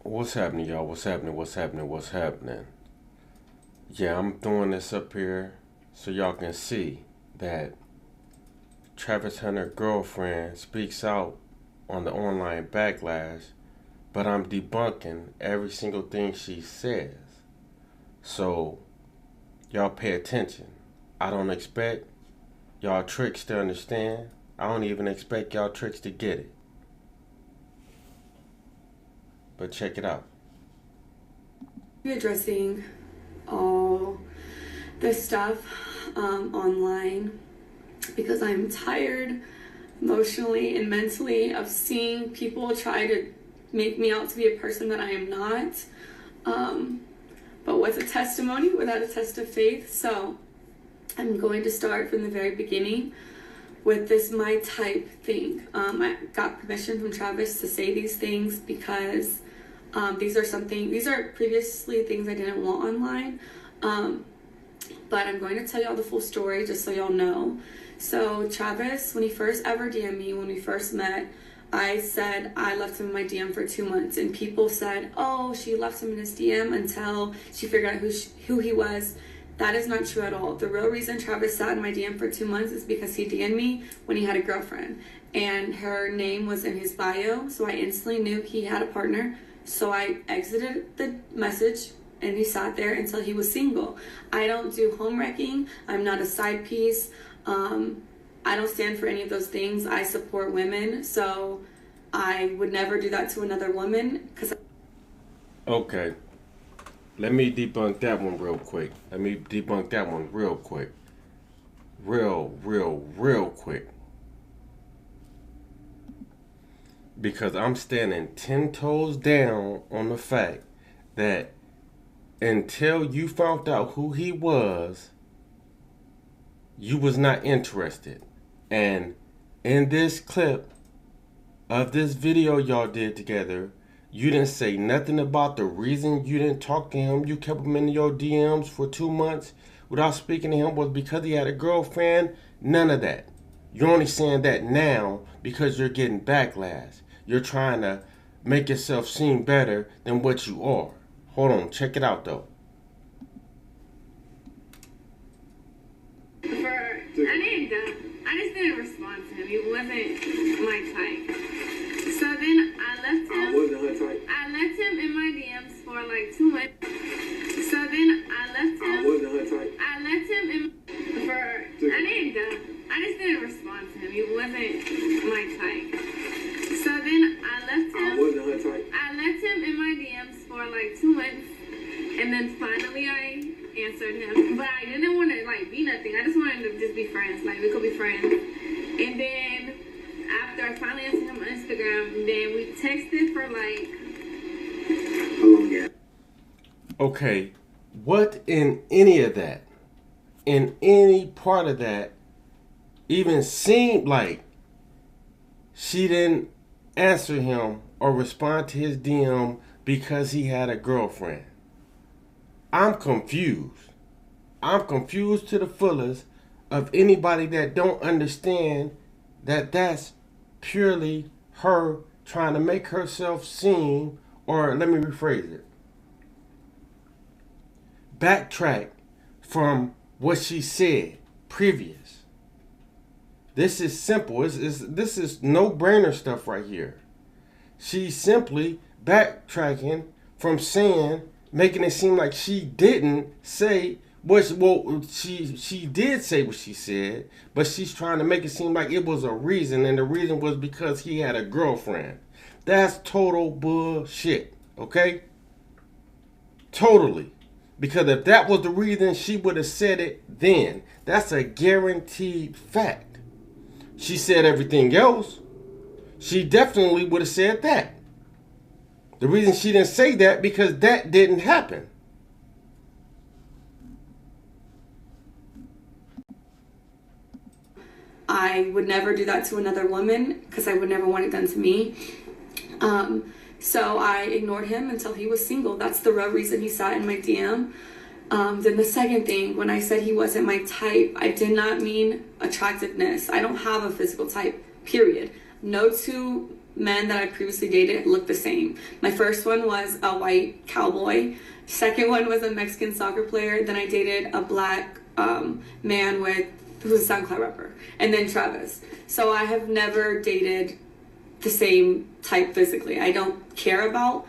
What's happening, y'all? What's happening? Yeah, I'm throwing this up here so y'all can see that Travis Hunter's girlfriend speaks out on the online backlash, but I'm debunking every single thing she says. So, y'all pay attention. I don't expect y'all tricks to understand. I don't even expect y'all tricks to get it. But check it out. Addressing all this stuff online because I'm tired emotionally and mentally of seeing people try to make me out to be a person that I am not, but with a testimony without a test of faith. So I'm going to start from the very beginning with this my type thing. I got permission from Travis to say these things because these are previously things I didn't want online. But I'm going to tell y'all the full story just so y'all know. So Travis, when he first ever DM'd me, when we first met, I said I left him in my DM for 2 months, and people said, oh, she left him in his DM until she figured out who he was. That is not true at all. The real reason Travis sat in my DM for 2 months is because he DM'd me when he had a girlfriend, and her name was in his bio, so I instantly knew he had a partner. So I exited the message and he sat there until he was single. I don't do home wrecking. I'm not a side piece. I don't stand for any of those things. I support women, so I would never do that to another woman. Okay, let me debunk that one real quick. Real quick. Because I'm standing 10 toes down on the fact that until you found out who he was, you was not interested. And in this clip of this video y'all did together, you didn't say nothing about the reason you didn't talk to him. You kept him in your DMs for 2 months without speaking to him was because he had a girlfriend. None of that. You're only saying that now because you're getting backlash. You're trying to make yourself seem better than what you are. Hold on, check it out though. I just didn't respond to him. He wasn't my type. So then I left him. I wasn't her type. I left him in my DMs for like 2 months. So then I left him. I wasn't her type. I left him in I just didn't respond to him. He wasn't my type. So then I left him. I wasn't her type. I left him in my DMs for like 2 months, and then finally I answered him. But I didn't want to like be nothing. I just wanted to just be friends. Like we could be friends. And then after I finally answered him on Instagram, then we texted for like how long? Yeah. Okay, what in any of that, in any part of that, even seemed like she didn't answer him or respond to his DM because he had a girlfriend? I'm confused. I'm confused to the fullest of anybody that don't understand that that's purely her trying to make herself seem, or let me rephrase it, backtrack from what she said previous. This is simple. This is no-brainer stuff right here. She's simply backtracking from saying, making it seem like she didn't say she did say what she said, but she's trying to make it seem like it was a reason, and the reason was because he had a girlfriend. That's total bullshit, okay? Totally. Because if that was the reason, she would have said it then. That's a guaranteed fact. She said everything else. She definitely would have said that. The reason she didn't say that because that didn't happen. I would never do that to another woman because I would never want it done to me. So I ignored him until he was single. That's the real reason he sat in my DM. Then the second thing, when I said he wasn't my type, I did not mean attractiveness. I don't have a physical type, period. No two men that I previously dated looked the same. My first one was a white cowboy. Second one was a Mexican soccer player. Then I dated a black man who's a SoundCloud rapper. And then Travis. So I have never dated the same type physically. I don't care about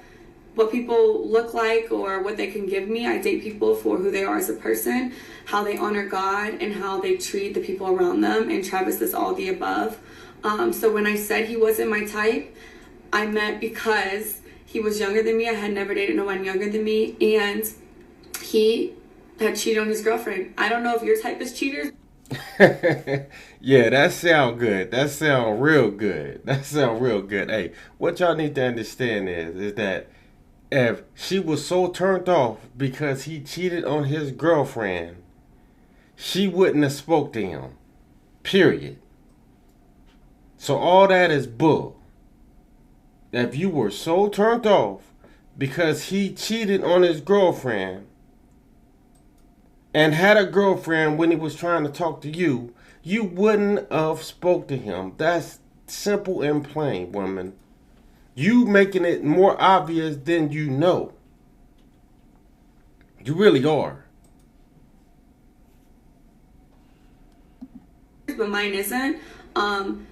what people look like or what they can give me. I date people for who they are as a person, how they honor God, and how they treat the people around them. And Travis is all the above. So when I said he wasn't my type, I meant because he was younger than me. I had never dated no one younger than me, and he had cheated on his girlfriend. I don't know if your type is cheaters. Yeah, that sound good. That sound real good. That sound real good. Hey, what y'all need to understand is that if she was so turned off because he cheated on his girlfriend, she wouldn't have spoke to him. Period. So all that is bull. If you were so turned off because he cheated on his girlfriend and had a girlfriend when he was trying to talk to you, you wouldn't have spoke to him. That's simple and plain, woman. You making it more obvious than you know. You really are. But mine isn't.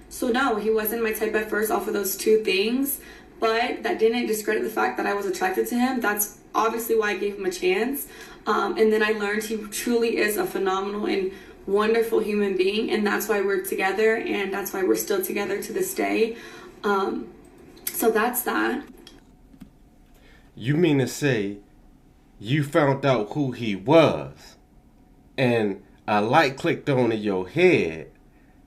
So no, he wasn't my type at first off of those two things, but that didn't discredit the fact that I was attracted to him. That's obviously why I gave him a chance. And then I learned he truly is a phenomenal and wonderful human being, and that's why we're together, and that's why we're still together to this day. So that's that. You mean to say you found out who he was and a light clicked on in your head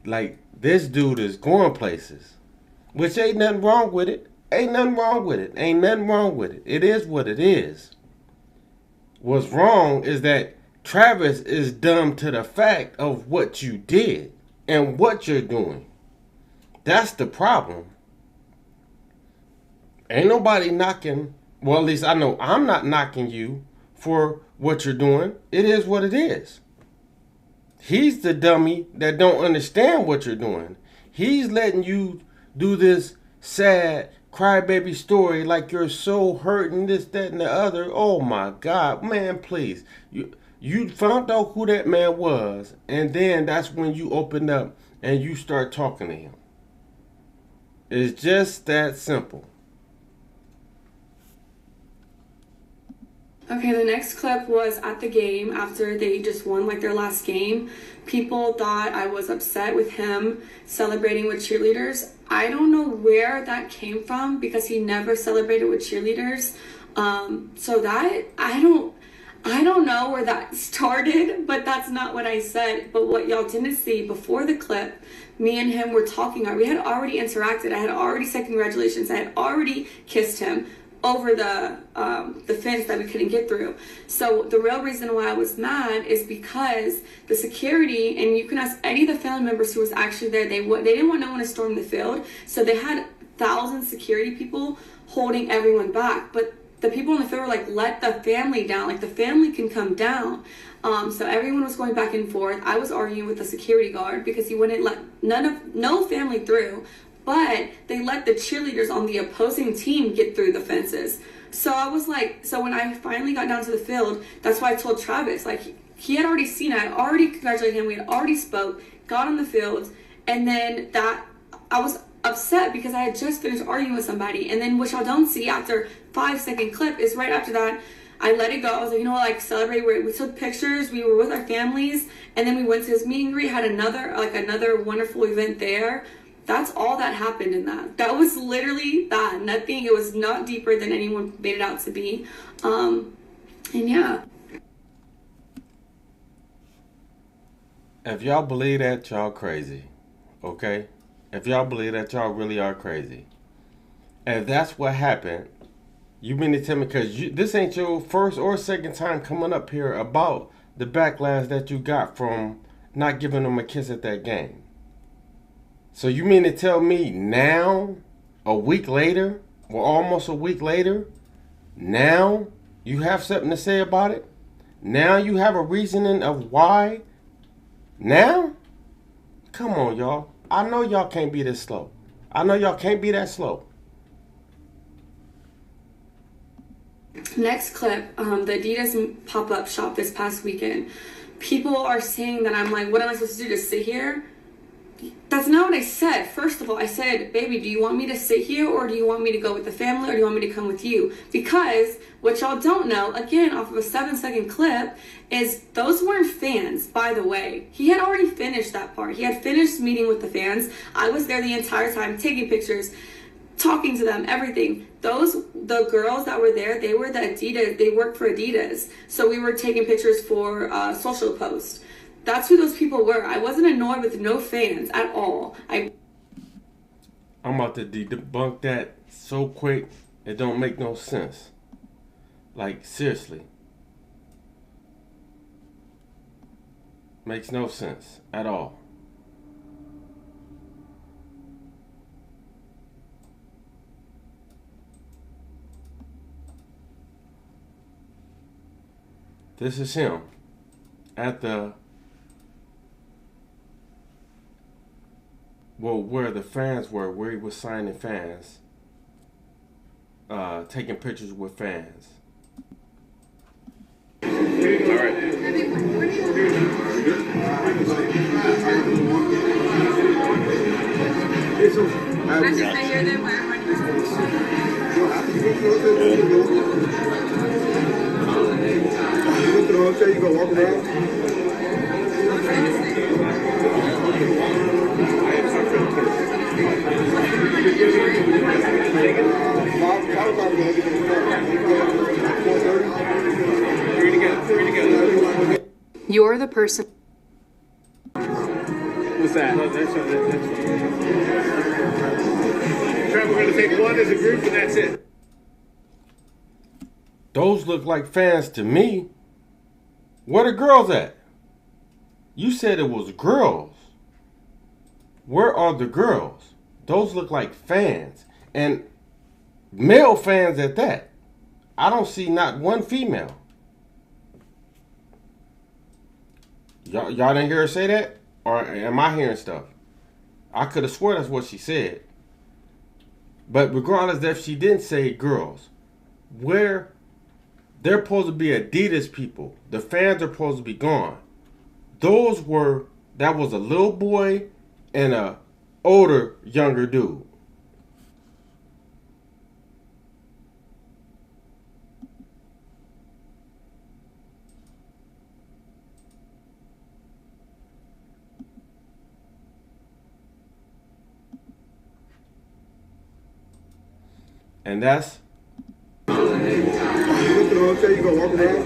like this dude is going places, which ain't nothing wrong with it. Ain't nothing wrong with it. Ain't nothing wrong with it. It is what it is. What's wrong is that Travis is dumb to the fact of what you did and what you're doing. That's the problem. Ain't nobody knocking, well, at least I know I'm not knocking you for what you're doing. It is what it is. He's the dummy that don't understand what you're doing. He's letting you do this sad crybaby story like you're so hurting, this, that, and the other. Oh my God, man, please. You found out who that man was, and then that's when you open up and you start talking to him. It's just that simple. Okay, the next clip was at the game after they just won like their last game. People thought I was upset with him celebrating with cheerleaders. I don't know where that came from because he never celebrated with cheerleaders. So that I don't know where that started, but that's not what I said. But what y'all didn't see before the clip, me and him were talking. We had already interacted. I had already said congratulations. I had already kissed him over the fence that we couldn't get through. So the real reason why I was mad is because the security, and you can ask any of the family members who was actually there, they didn't want no one to storm the field, so they had thousands of security people holding everyone back. But the people in the field were like, let the family down, like the family can come down. So everyone was going back and forth. I was arguing with the security guard because he wouldn't let no family through. But they let the cheerleaders on the opposing team get through the fences. So I was like, so when I finally got down to the field, that's why I told Travis, like, he had already seen it. I had already congratulated him. We had already spoke, got on the field. And then I was upset because I had just finished arguing with somebody. And then what y'all don't see after 5-second clip is right after that, I let it go. I was like, you know what, like, celebrate. We took pictures. We were with our families. And then we went to his meet and greet, had another wonderful event there. That's all that happened in that. That was literally that. Nothing. It was not deeper than anyone made it out to be. And yeah. If y'all believe that, y'all crazy. Okay? If y'all believe that, y'all really are crazy. If that's what happened, you mean to tell me, because this ain't your first or second time coming up here about the backlash that you got from not giving them a kiss at that game. So you mean to tell me now, a week later, or almost a week later, now you have something to say about it? Now you have a reasoning of why? Now? Come on, y'all. I know y'all can't be this slow. I know y'all can't be that slow. Next clip, the Adidas pop-up shop this past weekend. People are saying that I'm like, what am I supposed to do, just sit here? That's not what I said. First of all, I said, baby, do you want me to sit here, or do you want me to go with the family, or do you want me to come with you? Because what y'all don't know, again, off of a 7-second clip, is those weren't fans, by the way. He had already finished that part. He had finished meeting with the fans. I was there the entire time, taking pictures, talking to them, everything. The girls that were there, they were the Adidas, they worked for Adidas. So we were taking pictures for social posts. That's who those people were. I wasn't annoyed with no fans at all. I'm about to debunk that so quick, it don't make no sense. Like, seriously. Makes no sense at all. This is him at the, well, where the fans were, where he was signing fans, taking pictures with fans. All right. I just I hear them where you go walk around. you're the person. What's that? No, that's Trevor, we're going to take one as a group, and that's it. Those look like fans to me. Where the girls at? You said it was girls. Where are the girls? Those look like fans. And male fans at that. I don't see not one female. Y'all didn't hear her say that? Or am I hearing stuff? I could have swore that's what she said. But regardless if she didn't say girls, where they're supposed to be Adidas people. The fans are supposed to be gone. That was a little boy and a older, younger dude. And that's You go walk around.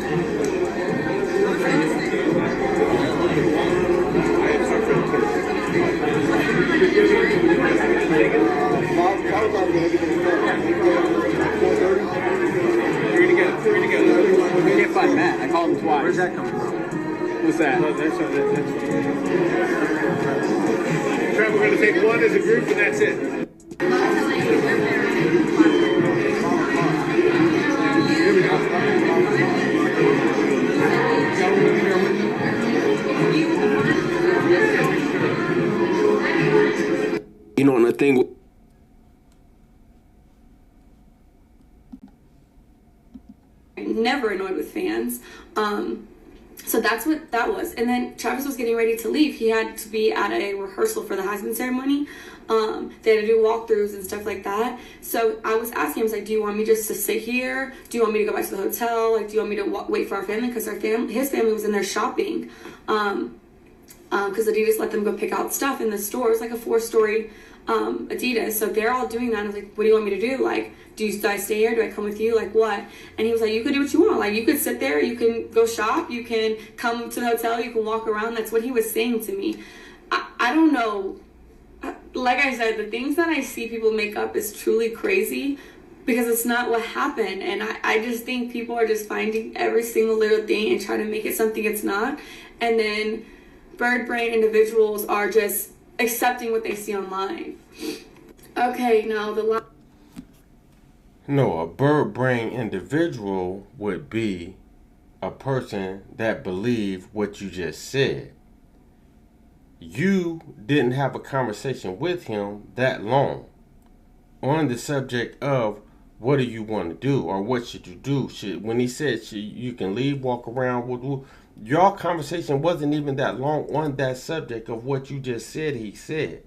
We can't find Matt. I called him twice. Where's that coming from? What's that? No, that's Trevor, we're going to take one as a group, and that's it. You know, and the thing. never annoyed with fans. So that's what that was. And then Travis was getting ready to leave. He had to be at a rehearsal for the Heisman Ceremony. They had to do walkthroughs and stuff like that. So I was asking him, I was like, do you want me just to sit here? Do you want me to go back to the hotel? Like, do you want me to wait for our family? Because his family was in there shopping. Because Adidas let them go pick out stuff in the store. It was like a 4-story Adidas. So they're all doing that. And I was like, what do you want me to do? Like, do I stay here? Do I come with you? Like, what? And he was like, you can do what you want. Like, you could sit there. You can go shop. You can come to the hotel. You can walk around. That's what he was saying to me. I don't know. Like I said, the things that I see people make up is truly crazy because it's not what happened. And I just think people are just finding every single little thing and trying to make it something it's not. And then bird brain individuals are just accepting what they see online. Okay, now No, a bird brain individual would be a person that believed what you just said. You didn't have a conversation with him that long. on the subject of what do you want to do or what should you do. When he said you can leave, walk around, your conversation wasn't even that long on that subject of what you just said he said.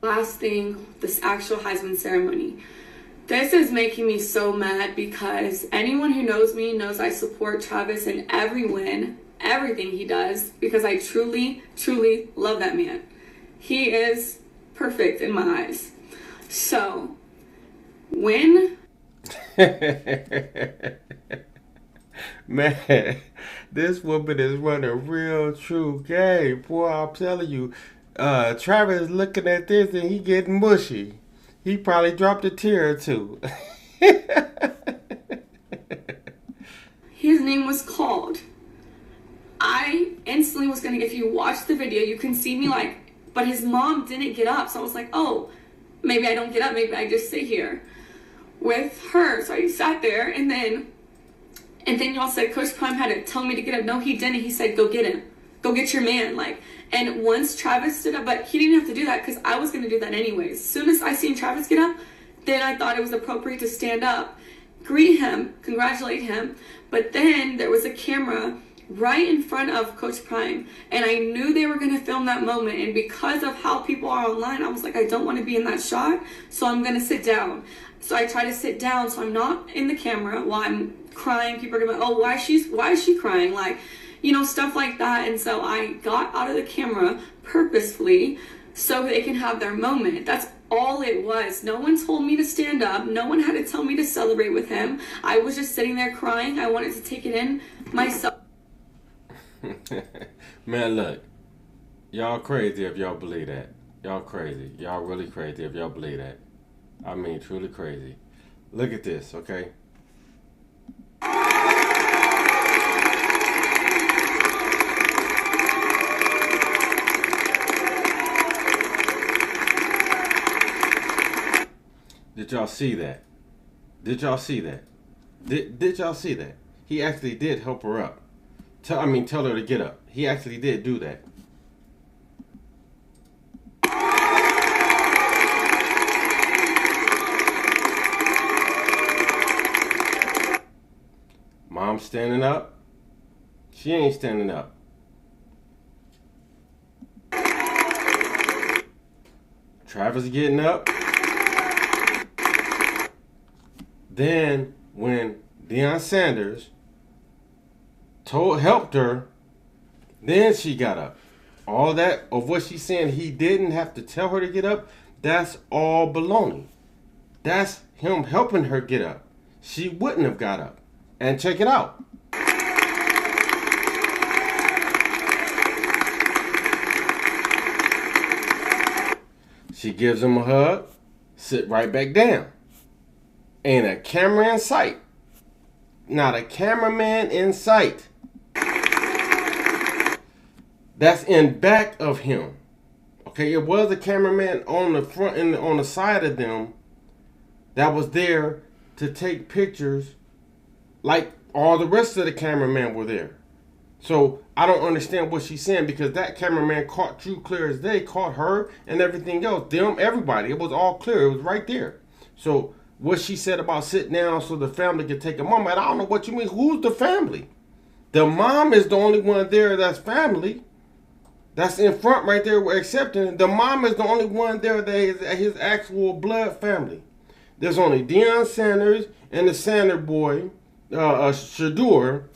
Last thing, this actual Heisman ceremony. This is making me so mad because anyone who knows me knows I support Travis in every win, everything he does, because I truly, truly love that man. He is perfect in my eyes. So, when... Man, this woman is running real true game. Boy, I'm telling you, Travis is looking at this and he getting mushy. He probably dropped a tear or two. His name was called. I instantly was gonna, if you watch the video, you can see me like, but his mom didn't get up. So I was like, oh, maybe I don't get up. Maybe I just sit here with her. So I sat there and then y'all said Coach Prime had to tell me to get up. No, he didn't. He said, go get him. Go get your man. And once Travis stood up, but he didn't have to do that because I was going to do that anyways. As soon as I seen Travis get up, then I thought it was appropriate to stand up, greet him, congratulate him. But then there was a camera right in front of Coach Prime, and I knew they were going to film that moment. And because of how people are online, I was like, I don't want to be in that shot, so I'm going to sit down. So I try to sit down so I'm not in the camera while I'm crying. People are going to be like, oh, why is she crying? Stuff like that. And so I got out of the camera purposefully so they can have their moment. That's all it was. No one told me to stand up. No one had to tell me to celebrate with him. I was just sitting there crying. I wanted to take it in myself. Man, look. Y'all crazy if y'all believe that. Y'all crazy. Y'all really crazy if y'all believe that. I mean, truly crazy. Look at this, okay? Did y'all see that? Did y'all see that? Did y'all see that? He actually did help her up. Tell her to get up. He actually did do that. Mom standing up. She ain't standing up. Travis getting up. Then when Deion Sanders helped her, then she got up. All that of what she's saying, he didn't have to tell her to get up, that's all baloney. That's him helping her get up. She wouldn't have got up. And check it out. She gives him a hug, sit right back down. Ain't a camera in sight. Not a cameraman in sight. That's in back of him. Okay, it was a cameraman on the front and on the side of them that was there to take pictures like all the rest of the cameramen were there. So I don't understand what she's saying, because that cameraman caught True clear as day, caught her and everything else. Them, everybody. It was all clear. It was right there. So what she said about sit down so the family can take a moment, I don't know what you mean. Who's the family? The mom is the only one there that's family. That's in front right there. We're accepting. The mom is the only one there that is his actual blood family. There's only Deion Sanders and the Sander boy, Shador.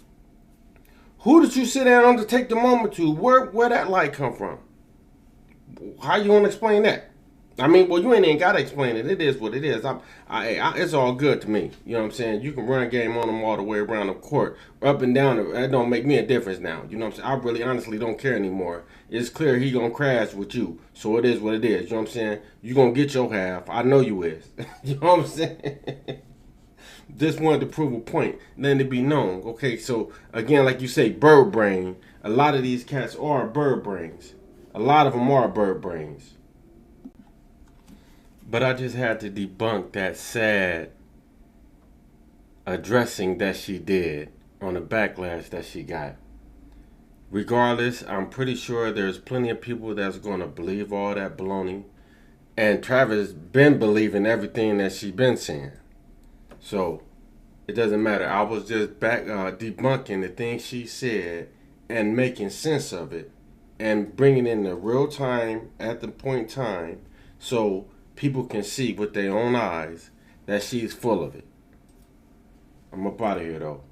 Who did you sit down to take the moment to? Where that light come from? How you want to explain that? I mean, well, you ain't even got to explain it. It is what it is. It's all good to me. You know what I'm saying? You can run game on them all the way around the court. Up and down. That don't make me a difference now. You know what I'm saying? I really honestly don't care anymore. It's clear he going to crash with you. So it is what it is. You know what I'm saying? You going to get your half. I know you is. You know what I'm saying? Just wanted to prove a point. Letting it be known. Okay, so again, like you say, bird brain. A lot of these cats are bird brains. A lot of them are bird brains. But I just had to debunk that sad addressing that she did on the backlash that she got. Regardless, I'm pretty sure there's plenty of people that's going to believe all that baloney. And Travis been believing everything that she been saying. So, it doesn't matter. I was just back debunking the things she said and making sense of it. And bringing in the real time at the point in time so people can see with their own eyes that she's full of it. I'm up out of here though.